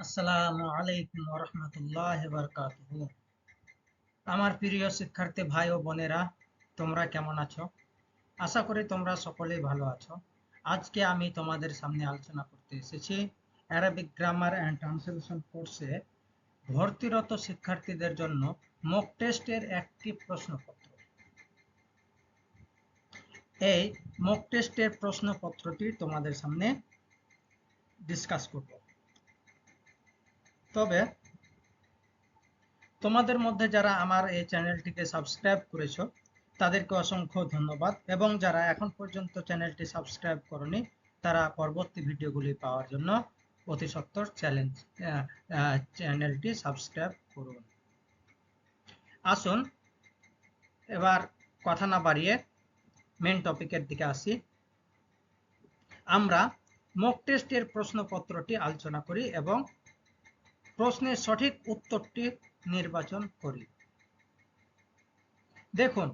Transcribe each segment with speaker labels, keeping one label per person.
Speaker 1: আসসালামু আলাইকুম ওয়া রাহমাতুল্লাহি ওয়া বারাকাতুহু। আমার প্রিয় শিক্ষার্থী ভাই ও বোনেরা, তোমরা কেমন আছো? আশা করি তোমরা সকলেই ভালো আছো। আজকে আমি তোমাদের সামনে আলোচনা করতে এসেছি অ্যারাবিক গ্রামার অ্যান্ড ট্রান্সলেশন কোর্সে ভর্তিরত শিক্ষার্থীদের জন্য মক টেস্টের একটি প্রশ্নপত্র। এই মক টেস্টের প্রশ্নপত্রটি তোমাদের সামনে ডিসকাস করব। তবে তোমাদের মধ্যে যারা আমার এই চ্যানেলটিকে সাবস্ক্রাইব করেছো তাদেরকে অসংখ্য ধন্যবাদ, এবং যারা এখন পর্যন্ত চ্যানেলটি সাবস্ক্রাইব করনি তারা পরবর্তী ভিডিওগুলি পাওয়ার জন্য অতি সত্বর চ্যানেলটি সাবস্ক্রাইব করুন। আসুন এবার কথা না বাড়িয়ে মেন টপিকের দিকে আসি। আমরা মক টেস্টের প্রশ্নপত্রটি আলোচনা করি এবং প্রশ্নের সঠিক উত্তরটি নির্বাচন করি। দেখুন,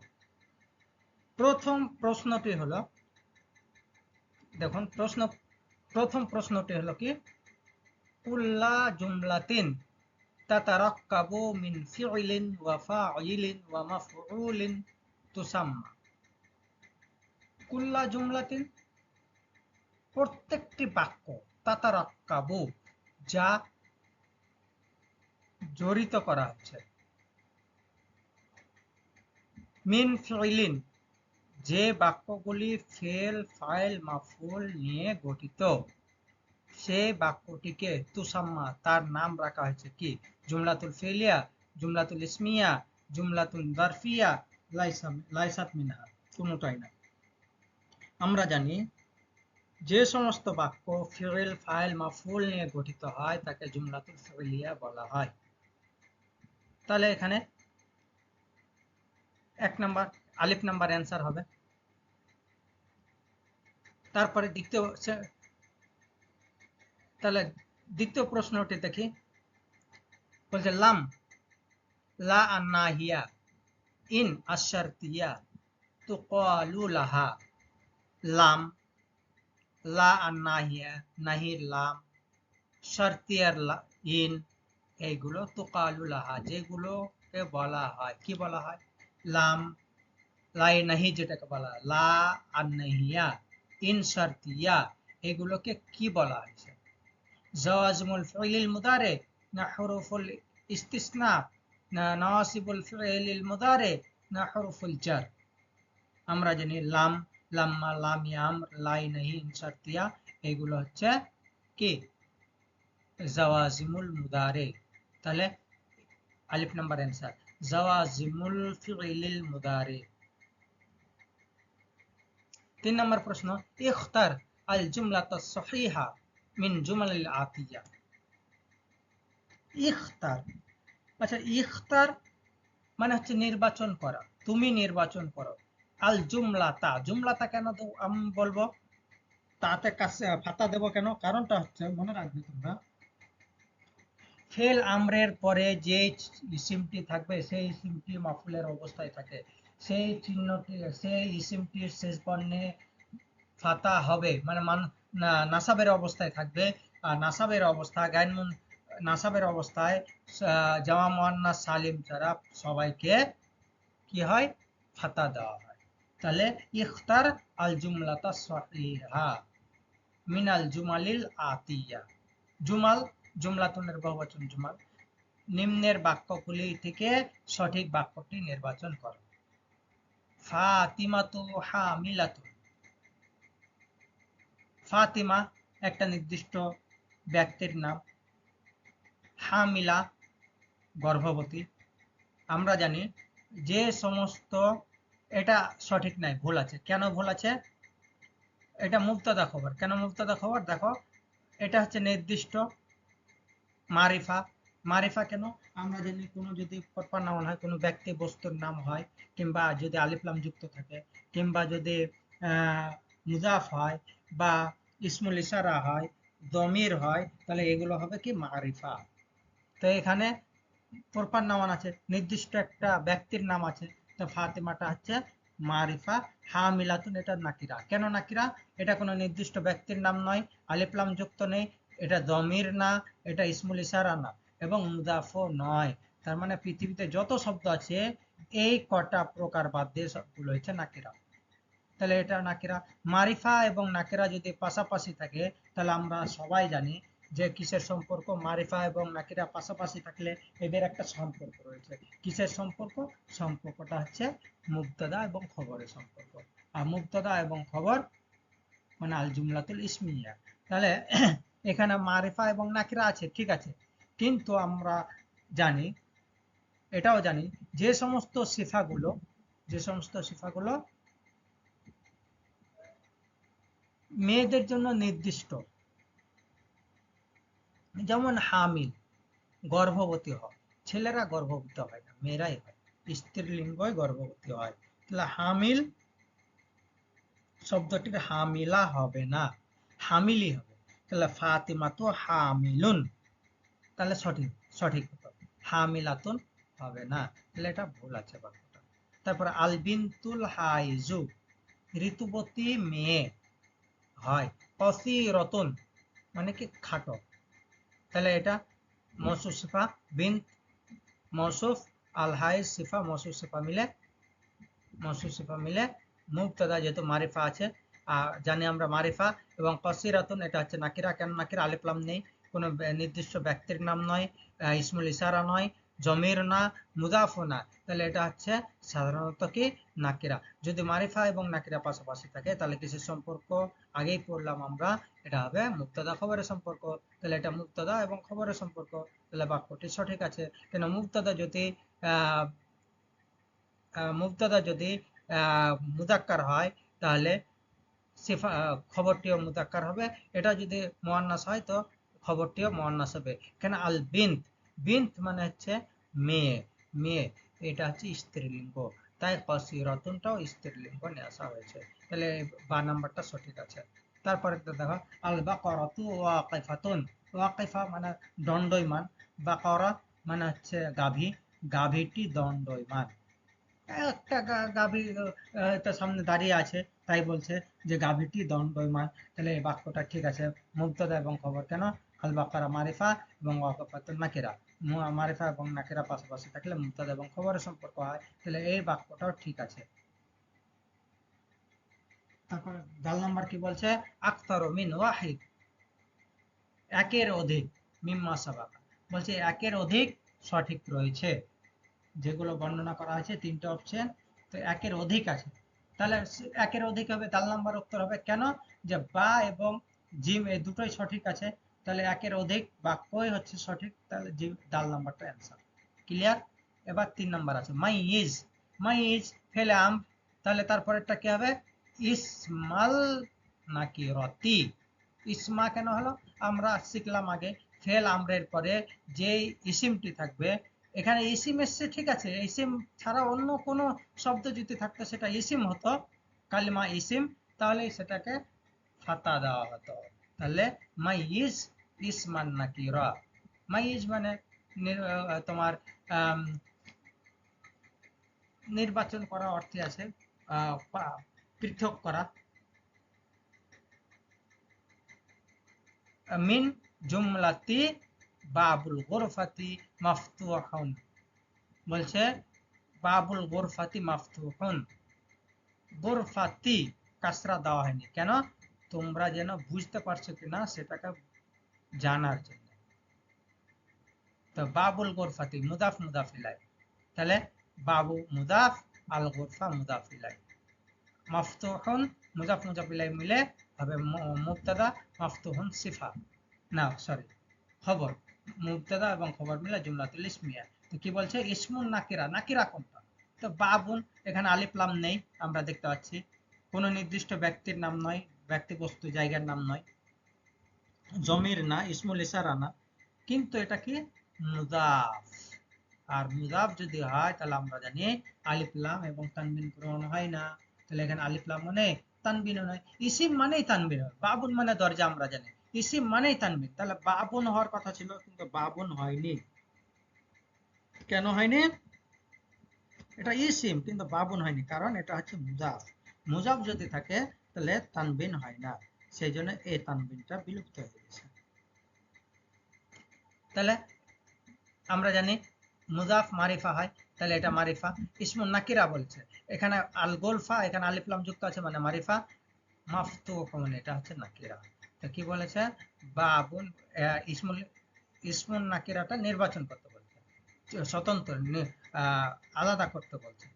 Speaker 1: প্রথম প্রশ্নটি হলো প্রথম প্রশ্নটি হলো কি, কুল্লা জুমলাতিন তাতারাক্কাবু মিন ফিইলিন ওয়া ফাইলিন ওয়া মাফউলিন তুসাম্মা। কুল্লা জুমলাতিন, প্রত্যেকটি বাক্য, তাতারাক্কাবু, যা জড়িত করা হচ্ছে, মিন ফিইলিন, যে বাক্যগুলি ফেল ফাইল মাফউল নিয়ে গঠিত, সে বাক্যটিকে তুসাম্মা, তার নাম রাখা হয়েছে কি? জুমলাতুল ফেলিয়া, জুমলাতুল ইসমিয়া, জুমলাতুল জারফিয়া, লাইসাত মিনহা, কোনোটাই না। আমরা জানি যে সমস্ত বাক্য ফিল ফাইল মাফউল নিয়ে গঠিত হয় তাকে জুমলাতুল ফেলিয়া বলা হয়। তাহলে এখানে এক নাম্বার আলিফ নাম্বার অ্যান্সার হবে। তারপরে দ্বিতীয় প্রশ্নটি দেখি, বলছে লাম, লা আন্নাহিয়া, ইন আশারতিয়া তুকালু লাহা। লাম, লা আন্নাহিয়া, নাহির লাম, শারতিয়ার ইন, এইগুলো তুকালু লাহা, যেগুলোকে বলা হয়, কি বলা হয়? লাম, লাই নাহি যেটাকে বলা হয়, লা আন্নাহিয়া, ইন শারতিয়া, এগুলোকে কি বলা হয়েছে? জাওয়াজিমুল ফিইলিল মুদারে, না হুরুফুল ইস্তিসনা, না নাওয়াসিবুল ফিইলিল মুদারে, না হুরুফুল জার। আমরা জানি লাম, লাম্মা, লাম ইয়াম, লাই নাহি, ইনসারতিয়া, এগুলো হচ্ছে কি? জাওয়াজিমুল মুদারে। তাহলে আলিফ নাম্বার অ্যান্সার জাওয়াজিমুল ফিইলিল মুদারে। 3 নম্বর প্রশ্ন, ইখতার আল জুমলাতাস সহিহা মিন জুমালিল আতিয়া। ইখতার, আচ্ছা, ইখতার মানে হচ্ছে নির্বাচন করা, তুমি নির্বাচন করো। আল জুমলাতা, জুমলাতা কেন আমি বলবো, তাতে কাছে ফাতা দেব কেন? কারণটা হচ্ছে, মনে রাখবে তোমরা, ফেল আমরের পরে যে ইসিমটি থাকবে সেই ইসিমটি মাফুলের অবস্থায় থাকে, সেই চিহ্নটি, সেই ইসিমটির শেষ বর্ণে ফাতা হবে, মানে নাসাবের অবস্থায় থাকবে। আর নাসাবের অবস্থা নাসাবের অবস্থায় জামা মুয়ান্নাস সালিম ছাড়া সবাইকে কি হয়? ফাতা দেওয়া হয়। তাহলে ইখতার আল জুমলাতা সহিহা মিনাল জুমালিল আতিয়া। জুমাল, জুমলাতুনের বহুবচন জুমাল। নিম্নের বাক্যগুলি থেকে সঠিক বাক্যটি নির্বাচন করো। ফাতিমাতু হামিলাতুন। ফাতিমা একটা নির্দিষ্ট ব্যক্তির নাম, হামিলা গর্ভবতী। আমরা জানি যে সমস্ত, এটা সঠিক নাই, ভুল আছে। কেন ভুল আছে? এটা মুবতাদা খবর। কেন মুবতাদা খবর? দেখো, এটা হচ্ছে নির্দিষ্ট মারিফা। মারিফা কেন? আমরা জানি কোনো যদি প্রপার নাউন হয়, কোনো ব্যক্তি বস্তুর নাম হয়, কিংবা যদি আলিফ লাম যুক্ত থাকে, কিংবা যদি মুজাফ হয়, বা ইসমুল ইশারা হয়, দমির হয়, তাহলে এগুলো হবে কি? মারিফা। তো এখানে প্রপার নাউন আছে, নির্দিষ্ট একটা ব্যক্তির নাম আছে, তো ফাতেমাটা হচ্ছে মারিফা। হামিলাতুন এটা নাকিরা। কেন নাকিরা? এটা কোনো নির্দিষ্ট ব্যক্তির নাম নয়, আলিফ লাম যুক্ত নেই, এটা জমির না, এটা ইসমুল ইশারা না, এবং মুদাফও নয়। তার মানে পৃথিবীতে যত শব্দ আছে এই কটা প্রকার বাদ দিয়ে সবগুলো হচ্ছে নাকিরা। তাহলে এটা নাকিরা। মারিফা এবং নাকিরা যদি পাশাপাশি থাকে তাহলে আমরা সবাই জানি যে কিসের সম্পর্ক, মারিফা এবং নাকিরা পাশাপাশি থাকলে এদের একটা সম্পর্ক রয়েছে। কিসের সম্পর্ক? সম্পর্কটা হচ্ছে মুবতাদা এবং খবরের সম্পর্ক। আর মুবতাদা এবং খবর মানে আল জুমলাতুল ইসমিয়া। তাহলে এখানে মারিফা এবং নাকিরা আছে, ঠিক আছে, কিন্তু আমরা জানি, এটাও জানি যে সমস্ত সিফাগুলো মেয়েদের জন্য নির্দিষ্ট, যেমন হামিল, গর্ভবতী হয়। ছেলেরা গর্ভবতী হয় না, মেয়েরাই হয়, স্ত্রীলিঙ্গই গর্ভবতী হয়। তাহলে হামিল শব্দটির হামিলা হবে না, হামিলি হবে। তাহলে ফাতিমা তো হামিলুন, তাহলে সঠিক সঠিক হতো, হামিলাতুন হবে না, তাহলে এটা ভুল আছে বাক্যটা। তারপর আলবিনতুল হাইজু, ঋতুবতী মেয়ে হয়। কসিরতুন মানে কি খাটো, তাহলে এটা মৌসুফ সিফা, বিন মৌসুফ, আল হাইজ সিফা, মৌসুফ সিফা মিলে মুবতাদা, যেহেতু মারিফা আছে জানি আমরা মারিফা। এবং কসিরাতুন এটা হচ্ছে নাকিরা। কেন নাকিরা? আলিফ লাম নেই, কোনো নির্দিষ্ট ব্যক্তির নাম নয়, ইসমুল ইশারা নয়, জমির না, মুদাফও না, তাহলে এটা হচ্ছে সাধারণত কি নাকিরা। যদি মারিফা এবং নাকিরা পাশাপাশি থাকে তাহলে কিসের সম্পর্ক? আগেই পড়লাম আমরা, এটা হবে মুবতাদা খবরের সম্পর্ক। তাহলে এটা মুবতাদা এবং খবরের সম্পর্ক, তাহলে বাক্যটি সঠিক আছে। কেন মুবতাদা যদি আহ মুবতাদা যদি মুজাক্কার হয় তাহলে সিফা খবরটিও মুজাক্কার হবে। এটা যদি মুয়ান্নাস হয় তো খবরটিও মুয়ান্নাস হবে। কেন আল বিন্ত, বিন্ত মানে হচ্ছে মেয়ে, মেয়ে এটা হচ্ছে স্ত্রীলিঙ্গ, তাই কসিরাতুনটাও স্ত্রীলিঙ্গ নিয়ে আসা হয়েছে। তাহলে বা নাম্বারটা সঠিক আছে। তারপরে দেখো আল বাকারাতু ওয়াকিফাতুন, ওয়াকিফা মানে দণ্ডয়মান, বাকারা মানে হচ্ছে গাভী, গাভীটি দণ্ডয়মান। একটা গাভী তার সামনে দাঁড়িয়ে আছে, তাই বলছে যে গাভীটি দণ্ডয়মান। তাহলে এই বাক্যটা ঠিক আছে। মুবতাদা এবং খবর কেন? আল বাকারা মারিফা এবং ওয়াকিফাতুন নাকিরা। মারিফা এবং নাকিরা পাশাপাশি থাকলে মুবতাদা এবং খবরের সম্পর্ক হয়, তাহলে এই বাক্যটাও ঠিক আছে। তারপর দাল নাম্বার কি বলছে? আকতারু মিন ওয়াহিদ, একের অধিক, মিম্মা সাবাকা, বলছে একের অধিক সঠিক রয়েছে। যেগুলো বর্ণনা করা হয়েছে তিনটে অপশন, তো একের অধিক আছে, তাহলে একের অধিক হবে, দাল নাম্বার উত্তর হবে। কেন? যে বা এবং জিম এই দুটোই সঠিক আছে, তাহলে একের অধিক বাক্যই হচ্ছে সঠিক, তাহলে জিম দাল নাম্বারটা অ্যান্সার। ক্লিয়ার? এবার 3 নাম্বার আছে মাই ইজ, মাই ইজ ফেলে আম, তাহলে তারপরেরটা কি হবে? ইসমাল নাকি রতি, ইসমা কেন হলো? আমরা শিখলাম আগে ফেল আমরের পরে যে ইসিমটি থাকবে, এখানে ইসিম এসছে, ঠিক আছে, ইসিম ছাড়া অন্য কোনো শব্দ যদি থাকতো সেটা ইসিম হতো, কালিমা ইসিম, তাহলে সেটাকে ফাতা দেওয়া হতো। তাহলে মাই ইজ ইসমান নাকিরা, মাই ইজ মানে তোমার নির্বাচন করা অর্থে আছে, পৃথক করা। মিন জুমলাতি বাবুল গোরফাতি মাফতুহুন, বলছে বাবুল গোরফাতি মাফতুহুন, গোরফাতি কাসরা দেওয়া হয়নি, কেন? তোমরা যেন বুঝতে পারছো কিনা সেটাকে জানার জন্য। তো বাবুল গোরফাতি মুদাফ মুদাফ ইলাইহি, তাহলে বাবু মুদাফ, আল গোরফা মুদাফ ইলাইহি, মাফতুহুন মুদাফ মুদাফ ইলাইহি মিলে হবে মুবতাদা, মাফতুহুন সিফা, না সরি খবর, মুবতাদা এবং খবর মিলে জুমলাতুল ইসমিয়া। তো কি বলছে? ইসমুন নাকিরা, নাকিরা কোনটা? তো বাবুন, এখানে আলিফ লাম নেই, আমরা দেখতে পাচ্ছি, কোনো নির্দিষ্ট ব্যক্তির নাম নয়, ব্যক্তি বস্তু জায়গার নাম নয়, জমির না, ইসমুল ইশারা না, কিন্তু এটা কি মুদাফ। আর মুদাফ যদি হয় তাহলে আমরা জানি আলিফ লাম এবং তানবিন গ্রহণ হয় না, তাহলে এখানে আলিফ লাম মানে তানবিন নয়, ইসিম মানেই তানবিন হয়, বাবুন মানে দরজা আমরা জানি, ইসিম মানেই তানবিন, তাহলে বাবুন হওয়ার কথা ছিল কিন্তু বাবুন হয়নি। কেন হয়নি? এটা ইসিম কিন্তু বাবুন হয়নি, কারণ এটা হচ্ছে মুজাফ, মুজাফ যদি থাকে তাহলে তানবিন হয় না, সেই জন্য এই তানবিনটা বিলুপ্ত হয়ে গেছে। তাহলে আমরা জানি মুজাফ মারিফা হয়, তাহলে এটা মারিফা। ইসমুন নাকিরা বলছে, এখানে আল গোলফা, এখানে আলিফ লাম যুক্ত আছে মানে মারিফা, মাফতুহ মানে এটা হচ্ছে নাকিরা। তো কি বলেছে, বাবুন ইসমুল ইসমুন নাকিরাটা নির্বাচন করতে বলছে, স্বতন্ত্র আলাদা করতে বলছে।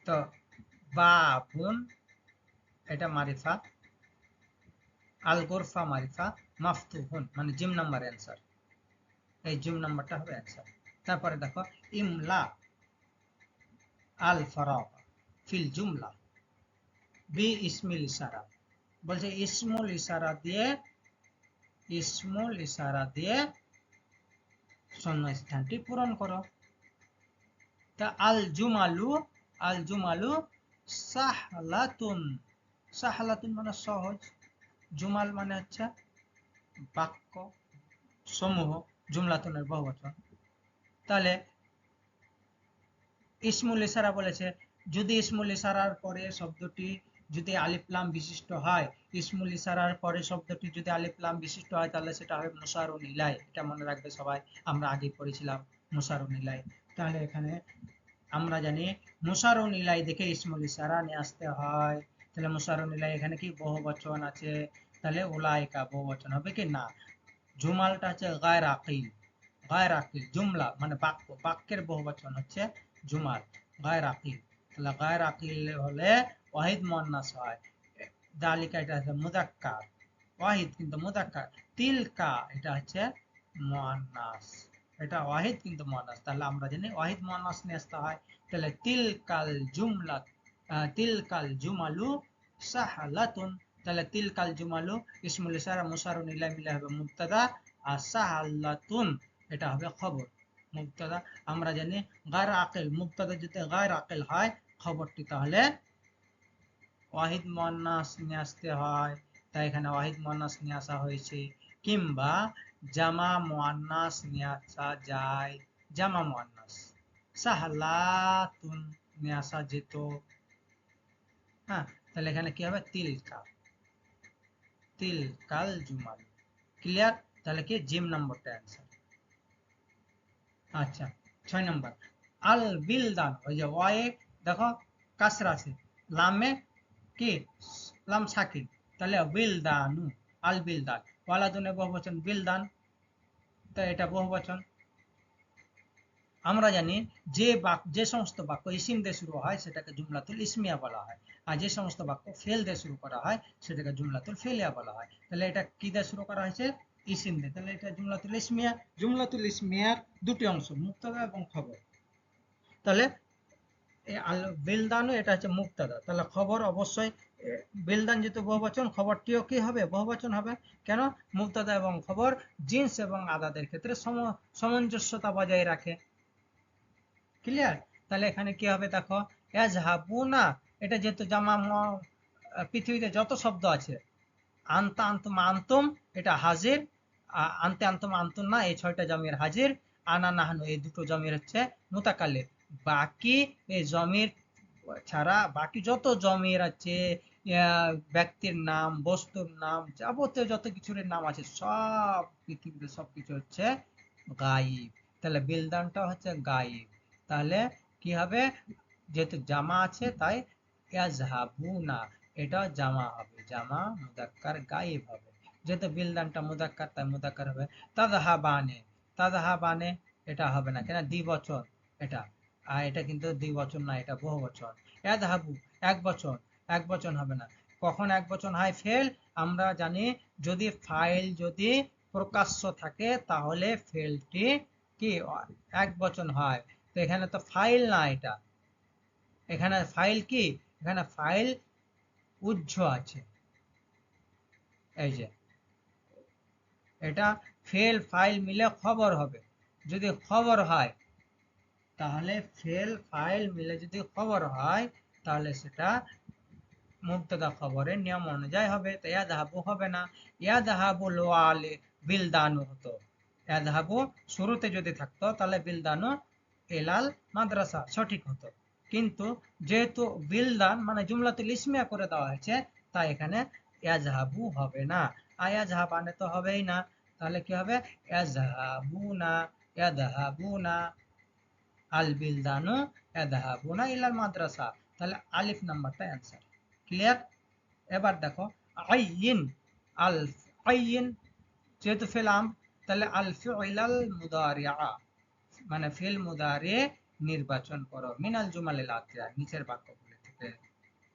Speaker 1: তো বাবুন এটা মারিফা, আল গোরফা মারিফা, মাফতুহুন মানে জিম নাম্বার অ্যান্সার, এই জিম নাম্বারটা হবে অ্যান্সার। তারপরে দেখো ইমলা আল ফারাগ ফিল জুমলা বি ইসমিল ইশারা, বলছে ইসমুল ইশারা দিয়ে, ইসমুল ইশারা দিয়ে শূন্যস্থানটি পূরণ করো। তা আল জুমালু, আল জুমালু সাহলাতুন, সাহলাতুন মানে সহজ, জুমাল মানে হচ্ছে বাক্য সমূহ, জুমলাতুনের বহুবচন। তাহলে ইসমুল ইশারা বলেছে, যদি ইসমুল ইশারার পরে শব্দটি যদি আলিফ লাম বিশিষ্ট হয়, ইসমুল ইশারার পরে শব্দটি যদি আলিফ লাম বিশিষ্ট হয় তাহলে সেটা হবে মুশারুন ইলাই, এটা মনে রাখবে সবাই, আমরা আগে পড়েছিলাম মুশারুন ইলাই। তাহলে এখানে আমরা জানি মুশারুন ইলাই দেখে ইসমুল ইশারা নিয়ে আসতে হয়। তাহলে মুশারুন ইলাই এখানে কি বহুবচন আছে, তাহলে উলাইকা বহুবচন হবে কি না। জুমালটা হচ্ছে গায়র আকিল, গায়র আকিল জুমলা মানে বাক্য, বাক্যের বহুবচন হচ্ছে জুমাল, গায়র আকিল। তাহলে গায়র আকিল হলে ওয়াহিদ মুয়ান্নাস হয়, যালিকা এটা হচ্ছে মুযাক্কার, ওয়াহিদ কিন্তু মুযাক্কার, তিলকা এটা হচ্ছে মুয়ান্নাস, এটা ওয়াহিদ কিন্তু মুয়ান্নাস। তাহলে আমরা জানি ওয়াহিদ মুয়ান্নাস নিয়ে আসতে হয়। তাহলে তিলকাল জুমলা, তিলকাল জুমালু সাহলাতুন, তাহলে তিলকাল জুমালু ইসমুল ইশারা মুশারুন ইলাই মিলে হবে মুবতাদা, আর সাহলাতুন এটা হবে খবর। মুবতাদা আমরা জানি গায়র আকিল, মুবতাদা যদি গায়র আকিল হয় খবরটি তাহলে ওয়াহিদ মুয়ান্নাস নিয়ে আসতে হয়, তাই এখানে ওয়াহিদ মুয়ান্নাস নিয়ে আসা হয়েছে। কিংবা জামা মুয়ান্নাস নিয়ে আসা যায়, জামা মুয়ান্নাস সাহলাতুন নিয়ে আসা যেত। হ্যাঁ, তাহলে এখানে কি হবে তিলকা, তিলকাল জুমাল, ক্লিয়ার। তাহলে কি জিম নম্বরটা অ্যান্সার। আচ্ছা 6 নম্বর আল বিলদান, ওই যে ওয়ে দেখো কাসরা আছে, লামে কি লাম সাকিন, তাহলে বিলদানু, আল বিলদান, ওয়ালাদুনে বহুবচন বিলদান, তো এটা বহুবচন। আমরা জানি যে সমস্ত বাক্য ইসিম দিয়ে শুরু হয় সেটাকে জুমলাতুল ইসমিয়া বলা হয়, আর যে সমস্ত বাক্য ফেল দিয়ে শুরু করা হয় সেটাকে জুমলাতুল ফেলিয়া বলা হয়। তাহলে এটা কি দিয়ে শুরু করা হয়েছে, ইসিম দিয়ে, তাহলে এটা জুমলাতুল ইসমিয়া। জুমলাতুল ইসমিয়ার দুটি অংশ, মুবতাদা এবং খবর। তাহলে আল বিলদানু এটা হচ্ছে মুবতাদা, তাহলে খবর অবশ্যই বিলদান যেহেতু বহুবচন, খবরটিও কি হবে বহুবচন হবে। কেন, মুবতাদা এবং খবর জিন্স এবং আদাদের ক্ষেত্রে সামঞ্জস্যতা বজায় রাখে। ক্লিয়ার। তাহলে এখানে কি হবে দেখো, ইয়াজহাবুনা এটা যেহেতু জামা, পৃথিবীতে যত শব্দ আছে, আনতা আনতুম আনতুম এটা হাজির, আনতে আনতুম আনতুম না এই 6টা জমির হাজির, আনা নাহনু এই দুটো জমির হচ্ছে মুতাকাল্লিম। বাকি এই জমির ছাড়া বাকি যত জমির আছে, ব্যক্তির নাম, বস্তুর নাম, যাবতীয় যত কিছুর নাম আছে সব পৃথিবীতে সবকিছু হচ্ছে গায়েব। তাহলে বিলদানটা হচ্ছে গায়েব। তাহলে কি হবে, যেহেতু জামা আছে তাই ইয়াজহাবুনা এটা জামা হবে, জামা মুযাক্কার গায়েব হবে। যেহেতু বিলদানটা মুযাক্কার তাই মুযাক্কার হবে। তাযহাবানে, তাযহাবানে এটা হবে না, কেন দ্বিবচন এটা, আর এটা কিন্তু দ্বিবচন না, এটা বহুবচন। ইয়াযহাবু এক বচন, এক বচন হবে না। কখন এক বচন হয় ফেল, আমরা জানি যদি ফাইল যদি প্রকাশ্য থাকে তাহলে ফেলটি কি এক বচন হয়। তো এখানে তো ফাইল না, এটা এখানে ফাইল কি, এখানে ফাইল উজ্জ আছে, এই যে এটা ফেল ফাইল মিলে খবর হবে। যদি খবর হয় তাহলে ফেল ফাইল মিলে যদি খবর হয় তাহলে সেটা মুবতাদা খবরের নিয়ম অনুযায়ী হবে। তো ইয়াযহাবু হবে না, ইয়াযহাবু ওয়ালি বিলদানু হতো, ইয়াযহাবু শুরুতে যদি থাকতো তাহলে বিলদানু ইলাল মাদ্রাসা সঠিক হতো। কিন্তু যেহেতু বিলদান মানে জুমলাতুল ইসমিয়া করে দেওয়া হয়েছে তাই এখানে ইয়াযহাবু হবে না, আর ইয়াযহাবানে তো হবেই না। তাহলে কি হবে? ইয়াযহাবুনা, ইয়াযহাবুনা, আল বিলদানু ইয়াযহাবুনা ইলাল মাদ্রাসা। তাহলে আলিফ নাম্বারটা অ্যান্সার। ক্লিয়ার? এবার দেখো আইয়িন, আল আইয়িন যেহেতু ফেল আমর, তাহলে আল ফিউলাল মুদারিআ, মানে ফিল মুদারি নির্বাচন করো মিনাল জুমালিল আতিয়া, নিচের বাক্যগুলি থেকে।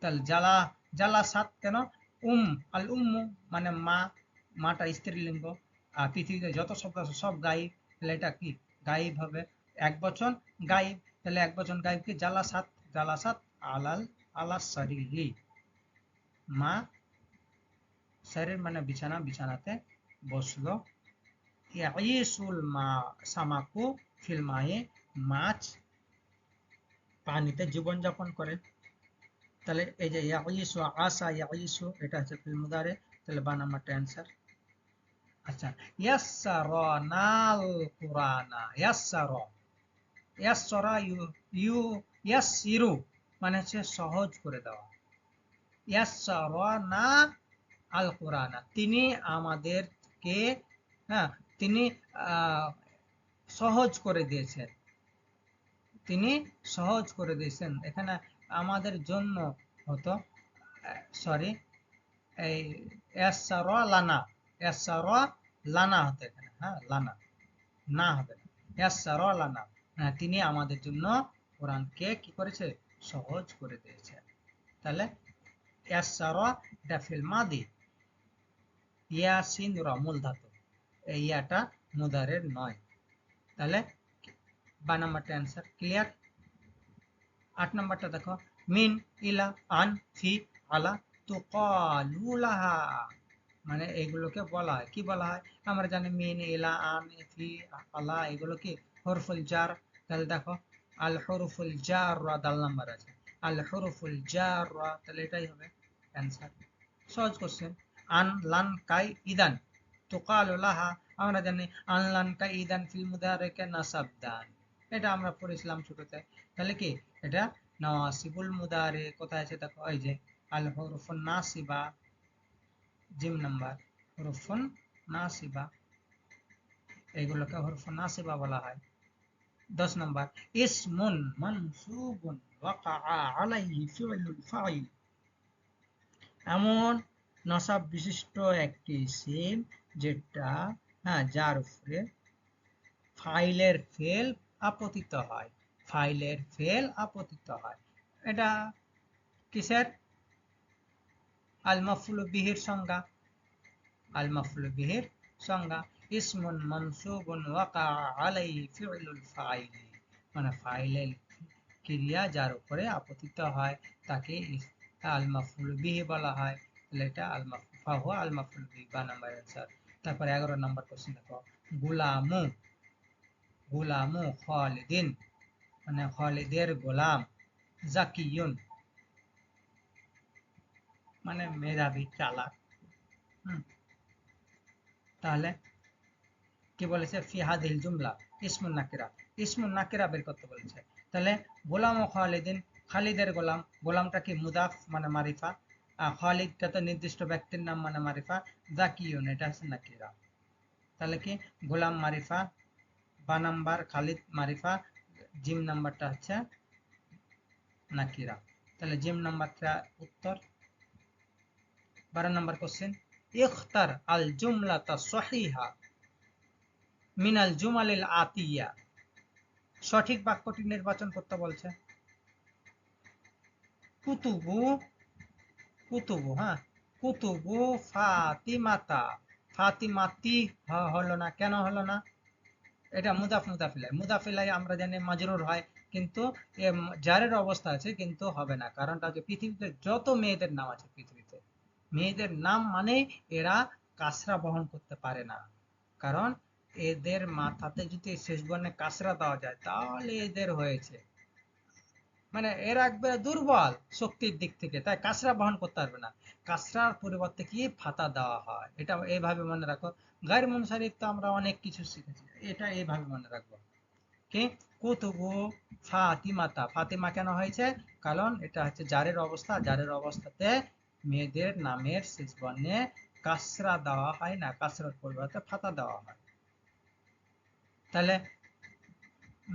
Speaker 1: তাহলে জালা, জালাসাত কেন? আল উম্মু মানে মা, মাটা স্ত্রীলিঙ্গ। আর পৃথিবীতে যত শব্দ আছে সব গায়েব, তাহলে এটা কি গায়েব হবে, এক বচন গায়েব। তাহলে এক বচন গায়েব কি? জালাসাত, জালাসাত আলাল আলাস সারিরি, মা শরীর মানে বিছানা, বিছানাতে বসলো। ইয়াইসুল মা সামাকু ফিল মায়ে, মাছ পানিতে জীবন যাপন করে। তাহলে এই যে ইয়াইসু, আসা ইয়াইসু, এটা হচ্ছে ফিল মুদারে, তাহলে বা নাম্বারটা অ্যান্সার। আচ্ছা, ইয়াসসারানাল কুরআনা, ইয়াসসারা, ইয়াসসারা ইউ ইয়াসসিরু মানে হচ্ছে সহজ করে দেওয়া। ইয়াসসারানা আল কুরআনা, তিনি আমাদেরকে, হ্যাঁ তিনি সহজ করে দিয়েছেন, তিনি সহজ করে দিয়েছেন। এখানে আমাদের জন্য হতো, সরি, এই ইয়াসসারা লানা, ইয়াসসারা লানা হতো এখানে, হ্যাঁ লানা, না হবে না, ইয়াসসারা লানা, হ্যাঁ তিনি আমাদের জন্য কোরআনকে কি করেছে? সহজ করে দিয়েছে। তাহলে ইয়াসসারা এটা ফিল মাদি, ইয়াসিন রা মূল ধাতু, এই ইয়াটা মুদারের নয়। তাহলে বা নাম্বারটা অ্যান্সার। ক্লিয়ার? 8 নাম্বারটা দেখো, মিন, ইলা, আন, ফি, আলা, তুকালু লাহা, মানে এগুলোকে বলা হয়, কি বলা হয়? আমরা জানি মিন, ইলা, আন, ফি, আলা এগুলো কি হরফুল জার। তাহলে দেখো আল হরফুল জার, দাল নাম্বার আছে, আল হরফুল জার, তাহলে এটাই হবে অ্যান্সার। সহজ কোশ্চেন। আন লান কাই ইদান তুকালু লাহা, আমরা জানি আন লান কাই ইদান ফিল মুদারিকে নাসাব দান, এটা আমরা পড়েছিলাম ছোটতে। তাহলে কি এটা নওয়াসিবুল মুদারে, কোথায় আছে দেখো, এই যে আল হুরুফুন নাসিবা, জিম নাম্বার, হুরুফুন নাসিবা, এগুলোকে হুরুফুন নাসিবা বলা হয়। 10 নাম্বার, ইসমুন মানসুবুন ওয়াকা আলাইহি ফিউলুল ফাইল, এমন নসাব বিশিষ্ট একটি ইসিম যেটা, হ্যাঁ যার উপরে ফাইলের ফেল আপতিত হয়, ফাইলের ফেল আপতিত হয়। এটা কিসের? আল মাফউলু বিহির সংজ্ঞা, আল মাফউলু বিহির সংজ্ঞা। ইসমুন মানসুবুন ওয়াকা আলাইহি ফিউলুল ফাইল, মানে ফাইলের ক্রিয়া যার উপরে আপতিত হয় তাকে আল মাফউলু বিহি বলা হয়। তাহলে এটা আল মাফউলু আল মাফউলু বিহি, বা নাম্বার অ্যান্সার। তারপরে 11 নম্বর কোশ্চেন দেখো, গুলামু, গুলামু খালিদিন মানে খালিদের গোলাম, জাকিয়ুন মানে মেধাবী চালাক। তাহলে কি বলেছে? ফি হাদিল জুমলা ইসমুন নাকিরা, ইসমুন নাকিরা বের করতে বলেছে। তাহলে গোলাম ও খালিদিন, খালিদের গোলাম, গোলামটা কি মুদাফ মানে মারিফা, খালিদটা তো নির্দিষ্ট ব্যক্তির নাম মানে মারিফা, জাকিয়ুন এটা হচ্ছে নাকিরা। তাহলে কি গোলাম মারিফা, বা নাম্বার খালিদ মারিফা, জিম নাম্বারটা হচ্ছে নাকিরা। তাহলে জিম নাম্বারটা উত্তর। 12 নম্বর কোশ্চেন, ইখতার আল জুমলাতা সহিহা মিনাল জুমালিল আতিয়া, সঠিক বাক্যটি নির্বাচন করতে বলছে। কুতুবু, কুতুবু, হ্যাঁ কুতুবু ফাতিমাতা, ফাতিমাতি হলো না, কেন হলো না? এটা মুদাফ মুদাফিলাই, মুদাফিলাই আমরা জানি মাজরুর হয়, কিন্তু জারের অবস্থা আছে কিন্তু হবে না, কারণটা হচ্ছে পৃথিবীতে যত মেয়েদের নাম আছে, পৃথিবীতে মেয়েদের নাম মানে এরা কাসরা বহন করতে পারে না, কারণ এদের মাথাতে যদি শেষ বর্ণে কাসরা দেওয়া যায় তাহলে এদের হয়েছে, মানে এরা একবারে দুর্বল শক্তির দিক থেকে, তাই কাসরা বহন করতে পারবে না, কাসরার পরিবর্তে কি ফাতা দেওয়া হয়, এটা এইভাবে মনে রাখো। গায়ের মুনসারিফ তো আমরা অনেক কিছু শিখেছি, এটা এইভাবে মনে রাখবো কি কুতুবু ফাতিমাতা, ফাতিমা কেন হয়েছে? কারণ এটা হচ্ছে জারের অবস্থা, জারের অবস্থাতে মেয়েদের নামের শেষ বর্ণে কাসরা দেওয়া হয় না, কাসরার পরিবর্তে ফাতা দেওয়া হয়। তাহলে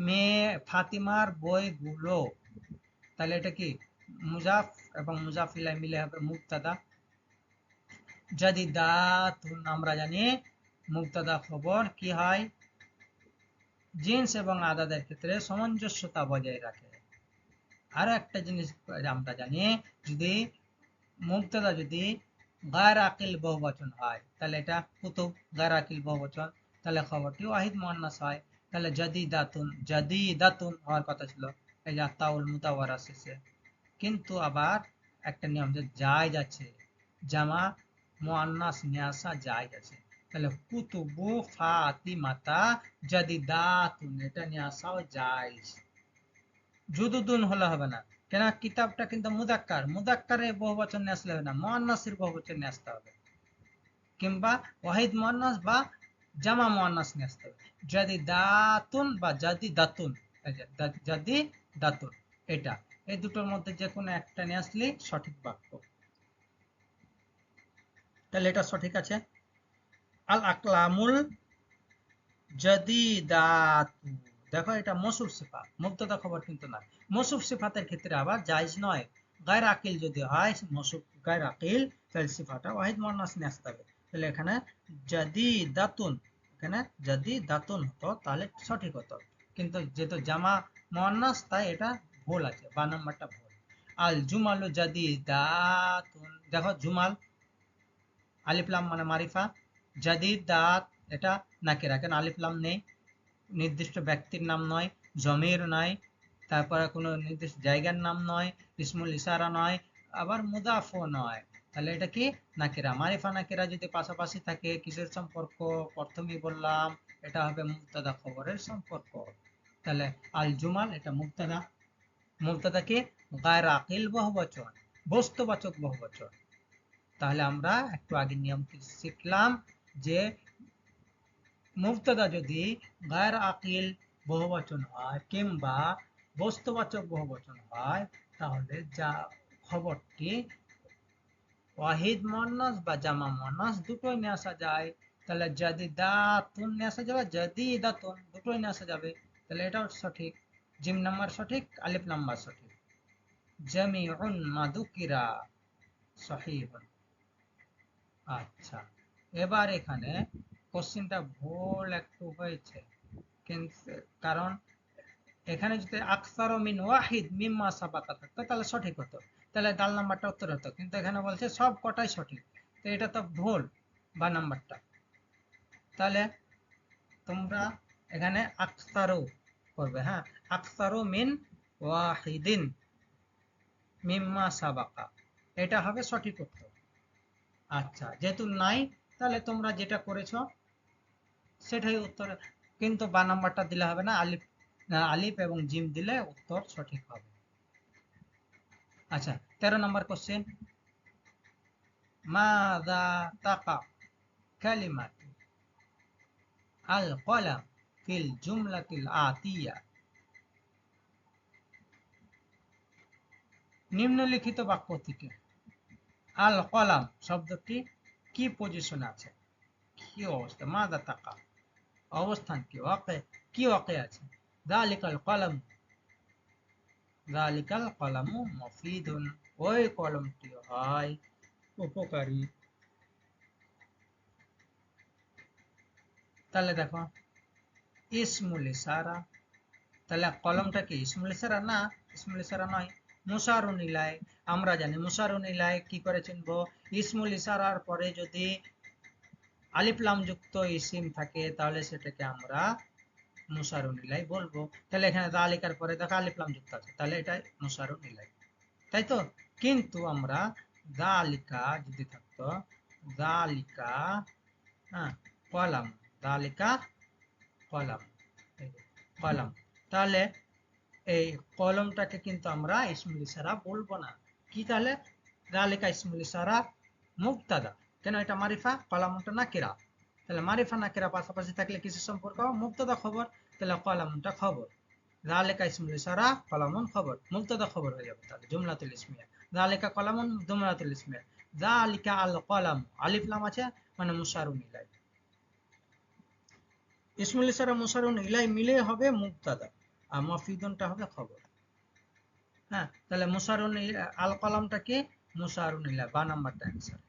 Speaker 1: মেয়ে ফাতিমার বইগুলো, তাহলে এটা কি মুজাফ এবং মুজাফ ইলাইহি মিলে হবে মুবতাদা। জাদিদাতুন আমরা জানি মুবতাদা খবর কি হয়, জিন্স এবং আদাদের ক্ষেত্রে সামঞ্জস্যতা বজায় রাখে। আর একটা জিনিস আমরা জানি, যদি মুবতাদা যদি গায়র আকিল বহুবচন হয়, তাহলে এটা কুতুব গায়র আকিল বহুবচন, তাহলে খবরটি ওয়াহিদ মুআন্নাস হয়। তাহলে জাদিদাতুন হওয়ার কথা ছিল, এই যে তাউল মুতাওয়ারা শেষে। কিন্তু আবার একটা নিয়ম যে জায়েজ আছে, জামা মুআন্নাস নিয়ে আসা জায়েজ আছে। তাহলে কুতুবু ফাতিমাতা জাদিদাতুন এটা নিয়ে আসাও জায়েজ। জুদুদুন হলে হবে না, কেন কিতাবটা কিন্তু মুদাক্কার, মুদাক্কারে বহুবচন নিয়ে আসলে হবে না, মুআন্নাসের বহুবচন নিয়ে আসতে হবে, কিংবা ওয়াহিদ মুআন্নাস বা জামা মুআন্নাস নিয়ে আসতে হবে। জাদিদাতুন বা জাদিদাতুন, জাদিদাতুন এটা, এই দুটোর মধ্যে যে কোনো একটা নিয়ে আসলে সঠিক বাক্য। তাহলে এটা সঠিক আছে। আল আকলামুল জাদিদাতু, দেখো এটা মৌসুফ সিফা, মুবতাদা খবর কিন্তু না। মৌসুফ সিফাতের ক্ষেত্রে আবার জায়েজ নয়, গায়র আকিল যদি হয় মৌসুফ গায়র আকিল, তাহলে সিফাটা ওয়াহিদ মুআন্নাস নিয়ে আসতে হবে। তাহলে এখানে জাদিদাতুন, এখানে জাদিদাতুন হতো তাহলে সঠিক হতো, কিন্তু যেহেতু জামা মুআন্নাস তাই এটা ভুল আছে, বা নাম্বারটা ভুল। আল জুমালু জাদিদাতুন, দেখো জুমাল আলিফ লাম মানে মারিফা, জাদিদাত এটা নাকিরা, কেন আলিফ লাম নেই, নির্দিষ্ট ব্যক্তির নাম নয়, জমির নয়, তারপরে কোনো নির্দিষ্ট জায়গার নাম নয়, ইসমুল ইশারা নয়, আবার মুদাফও নয়। তাহলে এটা কি নাকিরা। মারিফা নাকিরা যদি পাশাপাশি থাকে, কিসের সম্পর্ক, প্রথমেই বললাম এটা হবে মুবতাদা খবরের সম্পর্ক। তাহলে আল জুমাল এটা মুবতাদা, মুবতাদা কি গায়র আকিল বহুবচন, বস্তুবাচক বহুবচন। তাহলে আমরা একটু আগে নিয়ম শিখলাম যে মুবতাদা যদি গায়র আকিল বহুবচন হয় কিংবা বস্তুবাচক বহুবচন হয়, তাহলে যা খবরটি ওয়াহিদ মুআন্নাস বা জামা মুআন্নাস দুটোই নিয়ে আসা যায়। তাহলে জাদিদাতুন নিয়ে আসা যাবে, জাদিদাতুন দুটোই নিয়ে আসা যাবে। তাহলে এটাও সঠিক, জিম নাম্বার সঠিক, আলিফ নাম্বার সঠিক। জামিউন মাদুকিরা সহিহুন। আচ্ছা, এবার এখানে কোশ্চেনটা ভুল একটু হয়েছে, কিন্তু কারণ এখানে যদি আকসারু মিন ওয়াহিদ মিম্মা সাবাকা থাকতো তাহলে সঠিক হতো, তাহলে দাল নাম্বারটা উত্তর হতো, কিন্তু এখানে বলছে সব কটাই সঠিক, তো এটা তো ভুল বা নাম্বারটা। তাহলে তোমরা এখানে আকসারু করবে, হ্যাঁ আকসারু মিন ওয়াহিদিন মিম্মা সাবাকা, এটা হবে সঠিক উত্তর। আচ্ছা, যেহেতু নাই তাহলে তোমরা যেটা করেছো সেটাই উত্তর, কিন্তু বা নাম্বারটা দিলে হবে না, আলিফ আলিফ এবং জিম দিলে উত্তর সঠিক হবে। আচ্ছা, 13 নম্বর কোশ্চেন, মাযা তাকা কালিমাতু আল কলাম ফিল জুমলাতিল আতিয়া। নিম্নলিখিত বাক্য থেকে আল কলাম শব্দটি কি পজিশনে আছে, কি অবস্থা, মাযা তাকা অবস্থান কি, ওয়াকে কি ওয়াকে আছে, যালিকাল কলাম, যালিকাল কলামু মুফিদুন ওই কলমটি হয় উপকারী। তাহলে দেখো ইসমুল ইশারা, তাহলে কলমটা কি ইসমুল ইশারা না, ইসমুল ইশারা নয়, মুশারুন ইলাই। আমরা জানি মুশারুন ইলাই কি করে চিনবো, ইসমুল ইশারার পরে যদি আলিফ লাম যুক্ত ইসিম থাকে তাহলে সেটাকে আমরা মুশারুন ইলাই বলবো। তাহলে এখানে যালিকার পরে দেখো আলিফ লাম যুক্ত আছে, তাহলে এটা মুশারুন ইলাই, তাই তো। কিন্তু আমরা যালিকা যদি থাকতো, যালিকা হ্যাঁ কলাম, যালিকা কলাম, কলাম, তাহলে এই কলমটাকে কিন্তু আমরা ইসমুল ইশারা বলবো না। কি তাহলে, যালিকা ইসমুল ইশারা মুবতাদা, কেন এটা মারিফা, কলামটা নাকিরা, তাহলে মারিফা নাকিরা পাশাপাশি থাকলে কিসের সম্পর্ক, মুবতাদা খবর, তাহলে কলামটা খবর, যালিকা ইসমুল ইশারা কলামুন খবর, মুবতাদা খবর হয়ে যাবে, তাহলে জুমলাতুল ইসমিয়া, যালিকা কলামুন জুমলাতুল ইসমিয়া, যালিকা আল কলাম, আলিফ লাম আছে মানে মুশারুন ইলাই। ইসমুল ইশারা মুশারুন ইলাই মিলে হবে মুবতাদা, আর মাফিদুনটা হবে খবর। হ্যাঁ, তাহলে মুশারুন আল কলামটা কি? মুশারুন ইলাই, বা নাম্বারটা অ্যান্সার।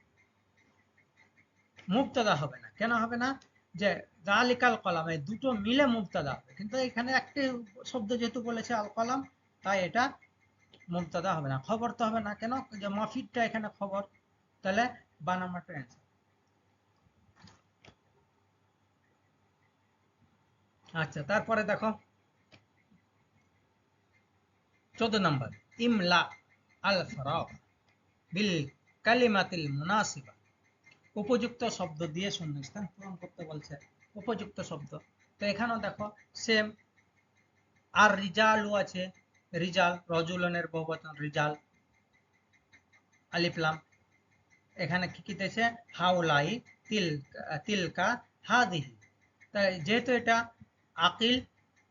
Speaker 1: মুবতাদা হবে না, কেন হবে না? যে যালিকাল কলাম, এই দুটো মিলে মুবতাদা হবে, কিন্তু এখানে একটি শব্দ যেহেতু বলেছে আল কলাম, তাই এটা মুবতাদা হবে না। খবর তো হবে না, কেন? যে মাফিদটা এখানে খবর, তাহলে বা নাম্বারটা অ্যান্সার। আচ্ছা, তারপরে দেখো 14 নম্বর, ইমলা আল ফারাগ বিল কালিমাতিল মুনাসিবা, উপযুক্ত শব্দ দিয়ে শূন্যস্থান পূরণ করতে বলছে। উপযুক্ত শব্দ, তো এখানেও দেখো সেম, আর রিজালু আছে, রিজাল রজুলনের বহুবচন রিজাল, আলিফ লাম। এখানে কি কি দিয়েছে? হাউলাই, তিলকা, হাদিহি। তাই যেহেতু এটা আকিল,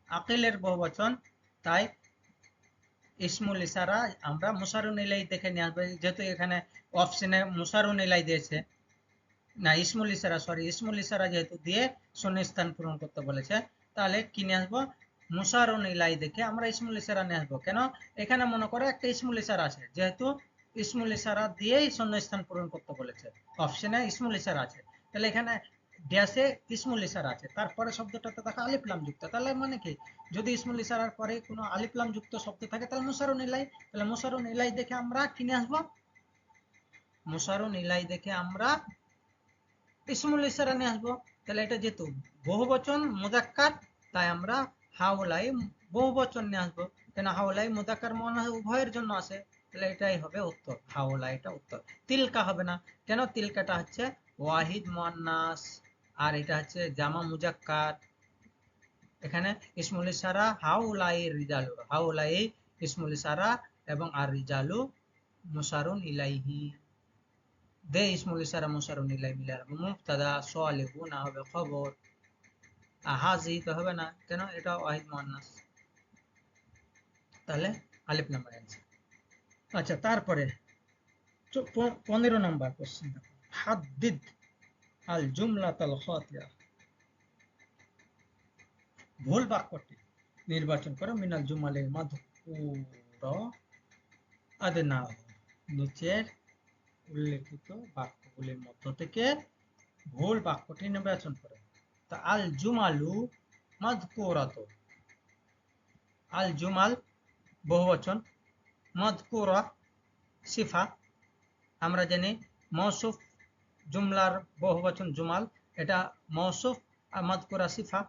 Speaker 1: আকিলের বহুবচন, তাই ইসমুল ইশারা আমরা মুশারুন ইলাই দেখে নিয়ে আসবো, যেহেতু এখানে অপশনে মুশারুন ইলাই দিয়েছে, না ইসমুল ইশারা, সরি ইসমুল ইশারা যেহেতু দিয়ে শূন্যস্থান পূরণ করতে বলেছে, তাহলে কি নিয়ে আসবো? মুশারুন ইলাই দেখে আমরা ইসমুল ইশারা নিয়ে আসবো। কেন? এখানে মনে করো একটা ইসমুল ইশারা আছে, যেহেতু ইসমুল ইশারা দিয়েই শূন্যস্থান পূরণ করতে বলেছে, অপশনে ইসমুল ইশারা আছে, তাহলে এখানে ড্যাশে ইসমুল ইশারা আছে, তারপরে শব্দটাতে দেখো আলিফ লাম যুক্ত, তাহলে মানে কি? যদি ইসমুল ইশারার পরে কোনো আলিফ লাম যুক্ত শব্দ থাকে তাহলে মুশারুন ইলাই, তাহলে মুশারুন ইলাই দেখে আমরা কি নিয়ে আসবো? মুশারুন ইলাই দেখে আমরা ইসমুল ইশারা নিয়ে আসবো। তাহলে এটা যেহেতু বহুবচন মুযাক্কার, তাই আমরা হাউলাই বহুবচন নিয়ে আসবো, কেন হাউলাই মুযাক্কার মুআন্নাস উভয়ের জন্য আছে, তাহলে এটাই হবে উত্তর, হাউলাই এটা উত্তর। তিলকা হবে না, কেন? তিলকাটা হচ্ছে ওয়াহিদ মুআন্নাস, আর এটা হচ্ছে জামা মুযাক্কার। এখানে ইসমুল ইশারা হাউলাই রিজালু, হাউলাই ইসমুল ইশারা এবং আর রিজালু মুশারুন ইলাইহি। দে ইসমুল ইশারা মুশারুন ইলাই মিলে হবে মুবতাদা, সালিহুনা হবে খবর, হাজি তো হবে না, কেন? এটা ওয়াহিদ মুআন্নাস, তাহলে আলিফ নাম্বার অ্যান্সার। আচ্ছা, তারপরে 15 নম্বর কোশ্চেন দেখো, হাদ্দিদ আল জুমলাতাল খাতিয়া, ভুল বাক্যটি নির্বাচন করো মিনাল জুমালিল মাযকুরা আদনা, নিচের উল্লেখিত বাক্যগুলির মধ্য থেকে ভুল বাক্যটি নির্বাচন করো। তা আল জুমালু মাযকুরাত, আল জুমাল বহুবচন, মাযকুরা সিফা, আমরা জানি মৌসুফ জুমলার বহুবচন জুমাল, এটা মৌসুফ, আর মাযকুরা সিফা।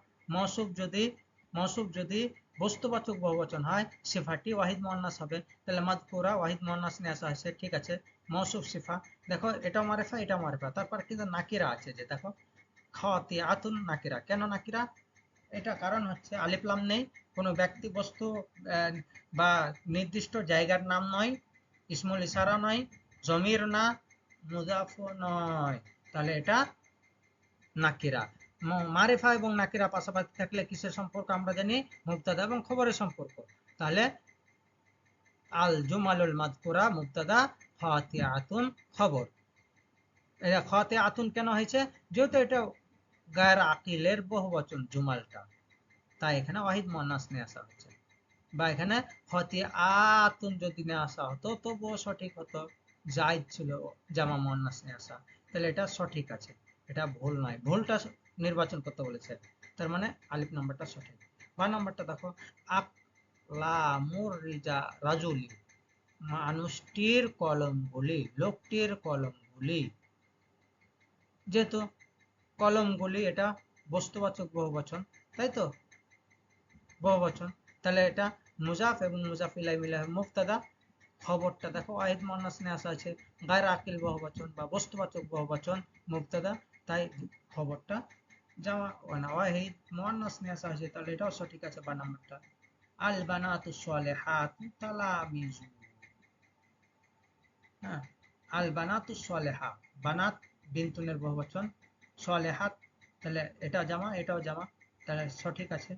Speaker 1: মৌসুফ যদি বস্তুবাচক বহুবচন হয়, সিফাটি ওয়াহিদ মুআন্নাস হবে, তাহলে মাযকুরা ওয়াহিদ মুআন্নাস নিয়ে আসা হয়েছে, ঠিক আছে। মৌসুফ সিফা, দেখো এটা মারিফা, এটা মারিফা, তারপর কিন্তু নাকিরা আছে, যে দেখো খাতিয়াতুন নাকিরা, কেন নাকিরা? এটা কারণ হচ্ছে আলিফ লাম নেই, কোনো ব্যক্তি বস্তু বা নির্দিষ্ট জায়গার নাম নয়, ইসমুল ইশারা নয়, জমির না, মুজাফ নয়, তাহলে এটা নাকিরা। মারিফা এবং নাকিরা পাশাপাশি থাকলে কিসের সম্পর্ক আমরা জানি? মুবতাদা এবং খবরের সম্পর্ক। তাহলে আল জুমালুল মাযকুরা মুবতাদা, খাতিয়াতুন খবর। এটা খাতিয়াতুন কেন হয়েছে? যেহেতু এটা গায়র আকিলের বহুবচন জুমালটা, তাই এখানে ওয়াহিদ মুআন্নাস নিয়ে আসা হচ্ছে। বা এখানে খাতিয়াতুন যদি নিয়ে আসা হতো তবুও সঠিক হতো, জায়েদ ছিল জামা মুআন্নাস নিয়ে আসা, তাহলে এটা সঠিক আছে, এটা ভুল নয়, ভুলটা নির্বাচন করতে বলেছে, তার মানে আলিফ নাম্বারটা সঠিক। বা নাম্বারটা দেখো, আকলামুর রাজুলি, মানুষটির কলমগুলি, লোকটির কলমগুলি, যেহেতু কলমগুলি এটা বস্তুবাচক বহুবচন, তাই তো বহুবচন, তাহলে এটা মুজাফ এবং মুজাফ ইলাই মিলে মুবতাদা। খবরটা দেখো ওয়াহিদ মুআন্নাস নিয়ে আসা আছে, গায়র আকিল বহুবচন বা বস্তুবাচক বহুবচন মুবতাদা, তাই খবরটা জামা ওয়াহিদ মুআন্নাস নিয়ে আসা আছে, তাহলে এটাও সঠিক আছে বা নাম্বারটা। আল বানাতুস সালিহাতু তালামিজু, হ্যাঁ, আল বানাতুস সালিহা, বানাত বিনতুনের বহুবচন, সালিহাত, তাহলে এটা জামা, এটাও জামা, তাহলে সঠিক আছে।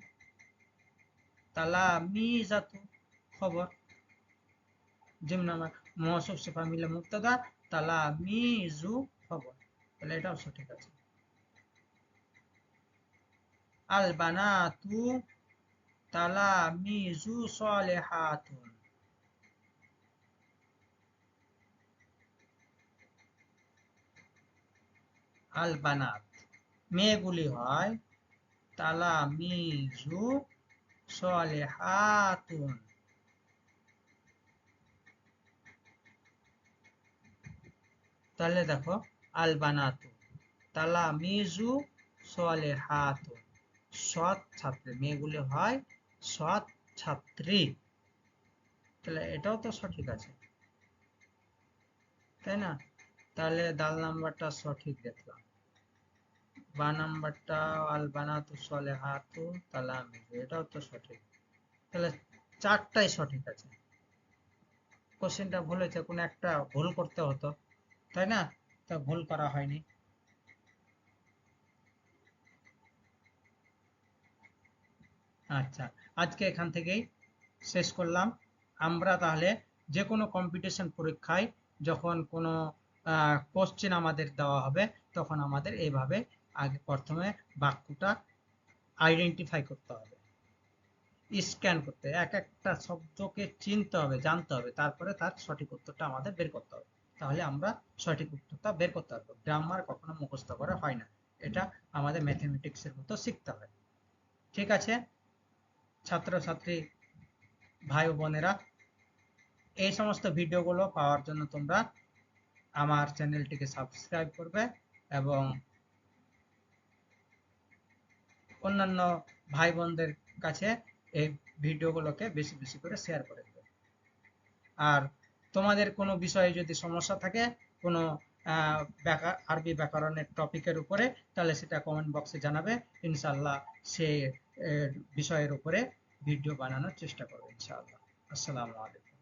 Speaker 1: তালামিজাতু খবর, জিমনামা মওসুফ সিফা মিলে মুবতাদা, তালামিজু খবর, তাহলে এটাও সঠিক আছে। আল বানাতু তালামিজু সালেহাতুন, আল বানাত মেয়েগুলি হয় তালামিজু সালেহাতুন। তাহলে দেখো আল বানাতু তালামিজু সালেহাতুন, সৎ ছাত্রী, মেয়েগুলি হয় সৎ ছাত্রী, তাহলে এটাও তো সঠিক আছে, তাই না? তাহলে দাল নাম্বারটা সঠিক দেখলাম। বা নাম্বারটা আল বানাতু সালেহাতু তালামিজু, এটাও তো সঠিক, তাহলে চারটাই সঠিক আছে। কোশ্চেনটা ভুল হয়েছে, কোনো একটা ভুল করতে হতো, তাই না? তা ভুল করা হয়নি। আচ্ছা, আজকে এখান থেকেই শেষ করলাম। আমরা তাহলে যে কোনো কম্পিটিশন পরীক্ষায় যখন কোনো কোশ্চেন আমাদের দেওয়া হবে, তখন আমাদের এইভাবে আগে প্রথমে বাক্যটা আইডেন্টিফাই করতে হবে, স্ক্যান করতে, এক একটা শব্দকে চিনতে হবে, জানতে হবে, তারপরে তার সঠিক উত্তরটা আমাদের বের করতে হবে, তাহলে আমরা সঠিক উত্তরটা বের করতে পারবো। গ্রামার কখনো মুখস্থ করা হয় না, এটা আমাদের ম্যাথমেটিক্সের মতো শিখতে হয়। ঠিক আছে ছাত্রছাত্রী ভাই ও বোনেরা, এই সমস্ত ভিডিওগুলো পাওয়ার জন্য তোমরা আমার চ্যানেলটিকে সাবস্ক্রাইব করবে এবং অন্যান্য ভাই বোনদের কাছে এই ভিডিওগুলোকে বেশি বেশি করে শেয়ার করে দেবে। আর তোমাদের কোনো বিষয়ে যদি সমস্যা থাকে, কোনো আরবি ব্যাকরণের টপিকের উপরে, তাহলে সেটা কমেন্ট বক্সে জানাবে, ইনশাআল্লাহ সে বিষয়ের উপরে ভিডিও বানানোর চেষ্টা করবে ইনশাআল্লাহ। আসসালামু আলাইকুম।